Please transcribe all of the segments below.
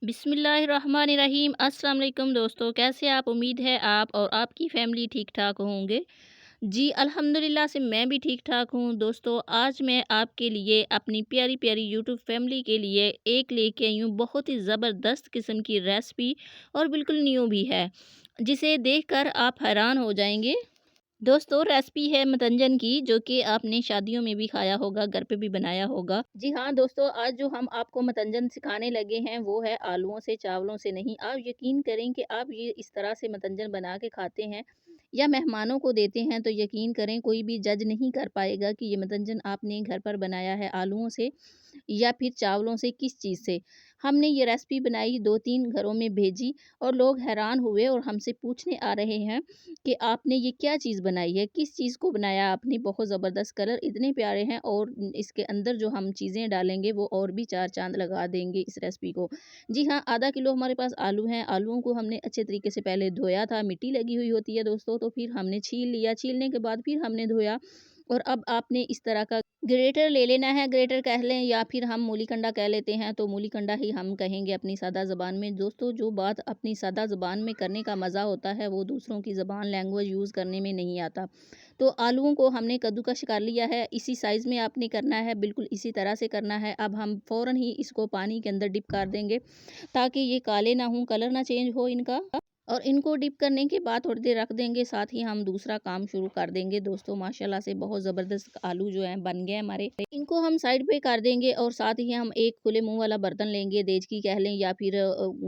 बिस्मिल्लाहिर्रहमानिर्रहीम। अस्सलाम वालेकुम दोस्तों, कैसे आप? उम्मीद है आप और आपकी फ़ैमिली ठीक-ठाक होंगे। जी, अल्हम्दुलिल्लाह से मैं भी ठीक-ठाक हूँ। दोस्तों, आज मैं आपके लिए अपनी प्यारी-प्यारी यूट्यूब फ़ैमिली के लिए एक लेके आई हूँ बहुत ही ज़बरदस्त किस्म की रेसिपी और बिल्कुल न्यू भी है, जिसे देखकर आप हैरान हो जाएँगे। दोस्तों, रेसिपी है मतंजन की, जो कि आपने शादियों में भी खाया होगा, घर पे भी बनाया होगा। जी हाँ दोस्तों, आज जो हम आपको मतंजन सिखाने लगे हैं वो है आलूओं से, चावलों से नहीं। आप यकीन करें कि आप ये इस तरह से मतंजन बना के खाते हैं या मेहमानों को देते हैं, तो यकीन करें कोई भी जज नहीं कर पाएगा कि ये मतंजन आपने घर पर बनाया है आलूओं से या फिर चावलों से, किस चीज़ से। हमने ये रेसिपी बनाई, 2-3 घरों में भेजी और लोग हैरान हुए और हमसे पूछने आ रहे हैं कि आपने ये क्या चीज़ बनाई है? किस चीज़ को बनाया आपने? बहुत ज़बरदस्त, कलर इतने प्यारे हैं और इसके अंदर जो हम चीज़ें डालेंगे वो और भी 4 चाँद लगा देंगे इस रेसिपी को। जी हाँ, आधा किलो हमारे पास आलू हैं। आलूओं को हमने अच्छे तरीके से पहले धोया था, मिट्टी लगी हुई होती है दोस्तों, तो फिर हमने छील लिया, छीलने के बाद फिर हमने धोया और अब आपने इस तरह का ग्रेटर ले लेना है। ग्रेटर कह लें या फिर हम मूली कंडा कह लेते हैं, तो मूली कंडा ही हम कहेंगे अपनी सादा ज़ुबान में। दोस्तों, जो बात अपनी सादा ज़ुबान में करने का मज़ा होता है वो दूसरों की ज़बान लैंग्वेज यूज़ करने में नहीं आता। तो आलूओं को हमने कद्दूकस कर लिया है, इसी साइज़ में आपने करना है, बिल्कुल इसी तरह से करना है। अब हम फ़ौरन ही इसको पानी के अंदर डिप कर देंगे ताकि ये काले ना हों, कलर ना चेंज हो इनका। और इनको डिप करने के बाद थोड़ी देर रख देंगे, साथ ही हम दूसरा काम शुरू कर देंगे। दोस्तों, माशाल्लाह से बहुत ज़बरदस्त आलू जो हैं बन गए हमारे। इनको हम साइड पे कर देंगे और साथ ही हम एक खुले मुँह वाला बर्तन लेंगे, देचकी कह लें या फिर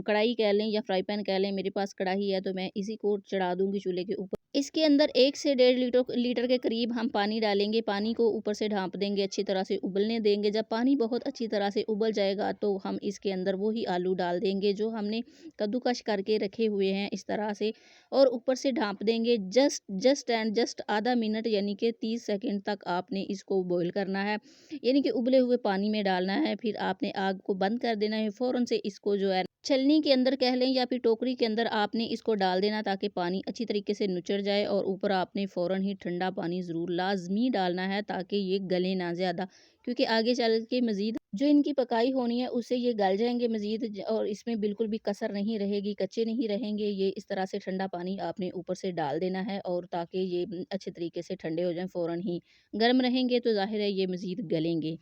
कढ़ाई कह लें या फ्राई पैन कह लें। मेरे पास कढ़ाई है तो मैं इसी को चढ़ा दूँगी चूल्हे के ऊपर। इसके अंदर 1 से डेढ़ लीटर के करीब हम पानी डालेंगे। पानी को ऊपर से ढाँप देंगे, अच्छी तरह से उबलने देंगे। जब पानी बहुत अच्छी तरह से उबल जाएगा तो हम इसके अंदर वही आलू डाल देंगे जो हमने कद्दूकस करके रखे हुए हैं इस तरह से, और ऊपर से ढाँप देंगे। जस्ट आधा मिनट यानी कि 30 सेकंड तक आपने इसको बॉईल करना है, यानी कि उबले हुए पानी में डालना है। फिर आपने आग को बंद कर देना है। फ़ौरन से इसको जो है छलनी के अंदर कह लें या फिर टोकरी के अंदर आपने इसको डाल देना ताकि पानी अच्छी तरीके से नुचड़ जाए, और ऊपर आपने फ़ौरन ही ठंडा पानी ज़रूर लाज़मी डालना है ताकि ये गले ना ज़्यादा, क्योंकि आगे चल के मज़ीद जो इनकी पकाई होनी है उससे ये गल जाएँगे मज़ीद और इसमें बिल्कुल भी कसर नहीं रहेगी, कच्चे नहीं रहेंगे। ये इस तरह से ठंडा पानी आपने ऊपर से डाल देना है और ताकि ये अच्छे तरीके से ठंडे हो जाएँ। फ़ौरन ही गर्म रहेंगे तो ज़ाहिर है ये मज़ीद गलेंगे।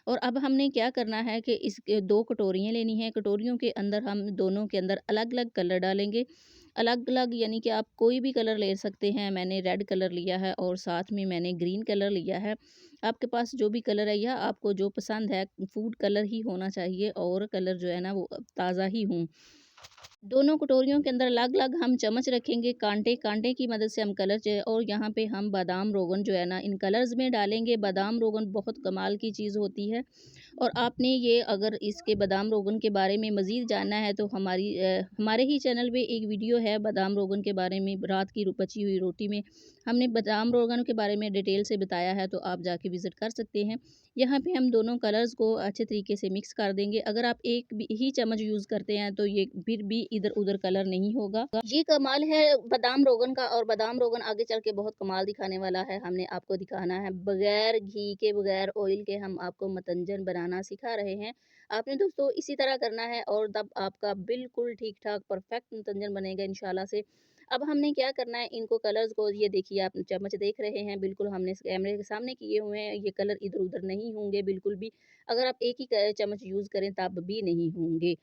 और अब हमने क्या करना है कि इस 2 कटोरियाँ लेनी हैं। कटोरियों के अंदर हम दोनों के अंदर अलग-अलग कलर डालेंगे। अलग-अलग यानी कि आप कोई भी कलर ले सकते हैं। मैंने रेड कलर लिया है और साथ में मैंने ग्रीन कलर लिया है। आपके पास जो भी कलर है या आपको जो पसंद है, फूड कलर ही होना चाहिए और कलर जो है ना वो ताज़ा ही हों। दोनों कटोरियों के अंदर अलग-अलग हम चम्मच रखेंगे, कांटे कांटे की मदद से हम कलर और यहाँ पे हम बादाम रोगन जो है ना इन कलर्स में डालेंगे। बादाम रोगन बहुत कमाल की चीज़ होती है और आपने ये अगर इसके बादाम रोगन के बारे में मज़ीद जानना है तो हमारे ही चैनल पे एक वीडियो है बादाम रोगन के बारे में। रात की बची हुई रोटी में हमने बादाम रोगन के बारे में डिटेल से बताया है, तो आप जाके विज़िट कर सकते हैं। यहाँ पे हम दोनों कलर्स को अच्छे तरीके से मिक्स कर देंगे। अगर आप एक भी ही चम्मच यूज़ करते हैं तो ये फिर भी इधर-उधर कलर नहीं होगा। ये कमाल है बादाम रोगन का, और बादाम रोगन आगे चल के बहुत कमाल दिखाने वाला है। हमने आपको दिखाना है बगैर घी के, बगैर ऑयल के हम आपको मतंजन बनाना सिखा रहे हैं। आपने दोस्तों इसी तरह करना है और तब आपका बिल्कुल ठीक-ठाक परफेक्ट मतंजन बनेगा इंशाल्लाह से। अब हमने क्या करना है, इनको कलर्स को ये देखिए आप चम्मच देख रहे हैं, बिल्कुल हमने कैमरे के सामने किए हुए हैं। ये कलर इधर-उधर नहीं होंगे बिल्कुल भी। अगर आप एक ही चम्मच यूज़ करें तब भी नहीं होंगे।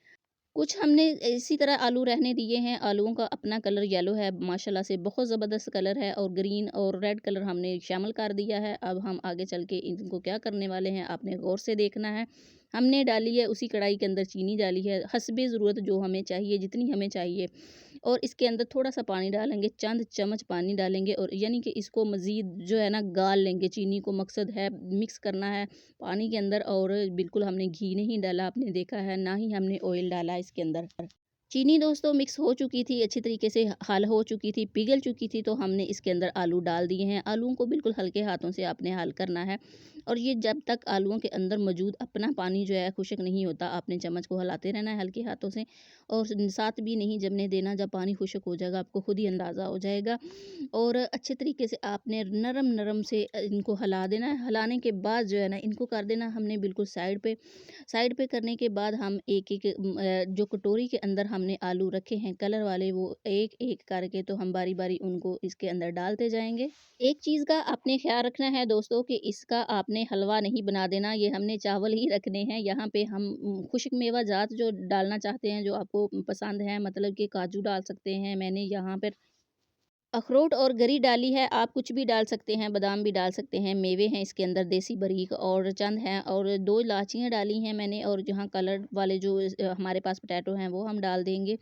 कुछ हमने इसी तरह आलू रहने दिए हैं। आलूओं का अपना कलर येलो है, माशाल्लाह से बहुत ज़बरदस्त कलर है, और ग्रीन और रेड कलर हमने शामिल कर दिया है। अब हम आगे चल के इनको क्या करने वाले हैं आपने गौर से देखना है। हमने डाली है उसी कढ़ाई के अंदर चीनी डाली है हस्बे ज़रूरत, जो हमें चाहिए जितनी हमें चाहिए, और इसके अंदर थोड़ा-सा पानी डालेंगे, चंद चम्मच पानी डालेंगे और यानी कि इसको मज़ीद जो है ना गाल लेंगे। चीनी को मकसद है मिक्स करना है पानी के अंदर, और बिल्कुल हमने घी नहीं डाला, आपने देखा है, ना ही हमने ऑयल डाला इसके अंदर। चीनी दोस्तों मिक्स हो चुकी थी, अच्छी तरीके से हल हो चुकी थी, पिघल चुकी थी, तो हमने इसके अंदर आलू डाल दिए हैं। आलूओं को बिल्कुल हल्के हाथों से आपने हल करना है और ये जब तक आलूओं के अंदर मौजूद अपना पानी जो है खुश्क नहीं होता, आपने चम्मच को हिलाते रहना है हल्के हाथों से, और साथ भी नहीं जमने देना। जब पानी खुश्क हो जाएगा आपको खुद ही अंदाज़ा हो जाएगा, और अच्छे तरीके से आपने नरम-नरम से इनको हिला देना है। हिलाने के बाद जो है ना, इनको कर देना हमने बिल्कुल साइड पे। साइड पे करने के बाद हम एक-एक जो कटोरी के अंदर हमने आलू रखे हैं कलर वाले, वो एक-एक करके तो हम बारी-बारी उनको इसके अंदर डालते जाएँगे। एक चीज़ का आपने ख़्याल रखना है दोस्तों, कि इसका आपने हलवा नहीं बना देना, ये हमने चावल ही रखने हैं। यहाँ पे हम खुश्क मेवा ज़ात जो डालना चाहते हैं, जो आपको पसंद है, मतलब कि काजू डाल सकते हैं, मैंने यहाँ पर अखरोट और गरी डाली है, आप कुछ भी डाल सकते हैं, बादाम भी डाल सकते हैं, मेवे हैं इसके अंदर देसी बारीक और चंद हैं, और 2 इलायचियाँ डाली हैं मैंने, और जहाँ कलर वाले जो हमारे पास पोटैटो हैं वो हम डाल देंगे,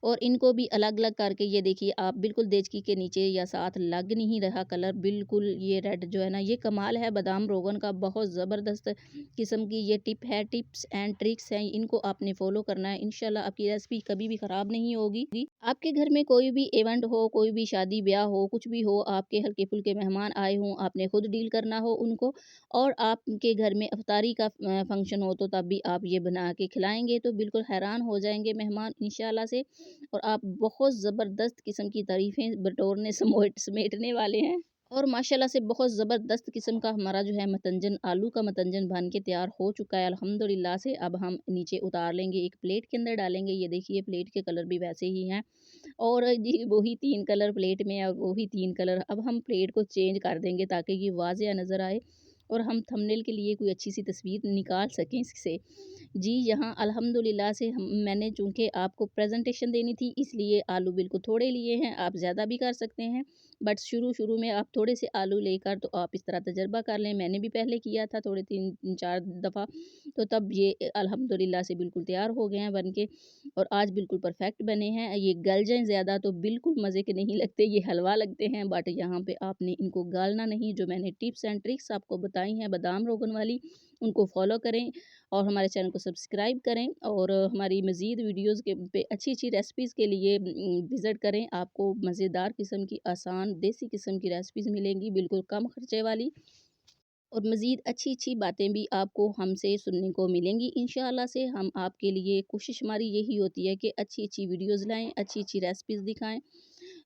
और इनको भी अलग-अलग करके ये देखिए आप, बिल्कुल देचकी के नीचे या साथ लग नहीं रहा कलर, बिल्कुल ये रेड जो है ना, ये कमाल है बादाम रोगन का, बहुत ज़बरदस्त किस्म की ये टिप है, टिप्स एंड ट्रिक्स हैं, इनको आपने फ़ॉलो करना है। इंशाल्लाह आपकी रेसिपी कभी भी ख़राब नहीं होगी। आपके घर में कोई भी इवेंट हो, कोई भी शादी ब्याह हो, कुछ भी हो, आपके हल्के-फुल्के मेहमान आए हों, आपने खुद डील करना हो उनको, और आपके घर में इफ्तारी का फंक्शन हो, तो तब भी आप ये बना के खिलाएँगे तो बिल्कुल हैरान हो जाएँगे मेहमान इंशाल्लाह से, और आप बहुत ज़बरदस्त किस्म की तारीफ़ें बटोरने समेटने वाले हैं। और माशाल्लाह से बहुत ज़बरदस्त किस्म का हमारा जो है मतंजन, आलू का मतंजन बन के तैयार हो चुका है अल्हम्दुलिल्लाह से। अब हम नीचे उतार लेंगे, एक प्लेट के अंदर डालेंगे। ये देखिए प्लेट के कलर भी वैसे ही हैं, और जी वही 3 कलर प्लेट में, और वही 3 कलर। अब हम प्लेट को चेंज कर देंगे ताकि ये वाज़िया नज़र आए, और हम थंबनेल के लिए कोई अच्छी-सी तस्वीर निकाल सकें इससे। जी, यहाँ अल्हम्दुलिल्लाह से हम मैंने चूँकि आपको प्रेज़ेंटेशन देनी थी, इसलिए आलू बिल्कुल थोड़े लिए हैं, आप ज़्यादा भी कर सकते हैं। बट शुरू-शुरू में आप थोड़े से आलू लेकर तो आप इस तरह तजर्बा कर लें। मैंने भी पहले किया था थोड़े 3-4 दफ़ा, तो तब ये अल्हम्दुलिल्लाह से बिल्कुल तैयार हो गए हैं बन के, और आज बिल्कुल परफ़ेक्ट बने हैं। ये गल जाएँ ज़्यादा तो बिल्कुल मज़े के नहीं लगते, ये हलवा लगते हैं, बट यहाँ पे आपने इनको गालना नहीं। जो मैंने टिप्स एंड ट्रिक्स आपको बताई हैं बादाम रोगन वाली, उनको फ़ॉलो करें, और हमारे चैनल को सब्सक्राइब करें, और हमारी मज़ीद वीडियोज़ के पे अच्छी-अच्छी रेसिपीज़ के लिए विज़िट करें। आपको मज़ेदार किस्म की, आसान देसी किस्म की रेसिपीज़ मिलेंगी, बिल्कुल कम खर्चे वाली, और मज़ीद अच्छी-अच्छी बातें भी आपको हमसे सुनने को मिलेंगी इंशाअल्लाह से। हम आपके लिए कोशिश हमारी यही होती है कि अच्छी-अच्छी वीडियोज़ लाएँ, अच्छी-अच्छी रेसिपीज़ दिखाएँ।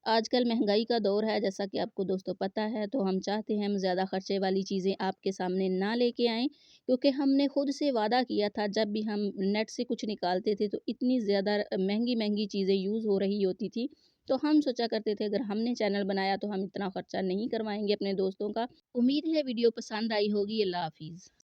आजकल महँगाई का दौर है, जैसा कि आपको दोस्तों पता है, तो हम चाहते हैं हम ज़्यादा खर्चे वाली चीज़ें आपके सामने ना लेके आएँ, क्योंकि हमने खुद से वादा किया था, जब भी हम नेट से कुछ निकालते थे तो इतनी ज़्यादा महँगी-महँगी चीज़ें यूज़ हो रही होती थी। तो हम सोचा करते थे अगर हमने चैनल बनाया तो हम इतना खर्चा नहीं करवाएँगे अपने दोस्तों का। उम्मीद है वीडियो पसंद आई होगी। अल्लाह हाफ़िज़।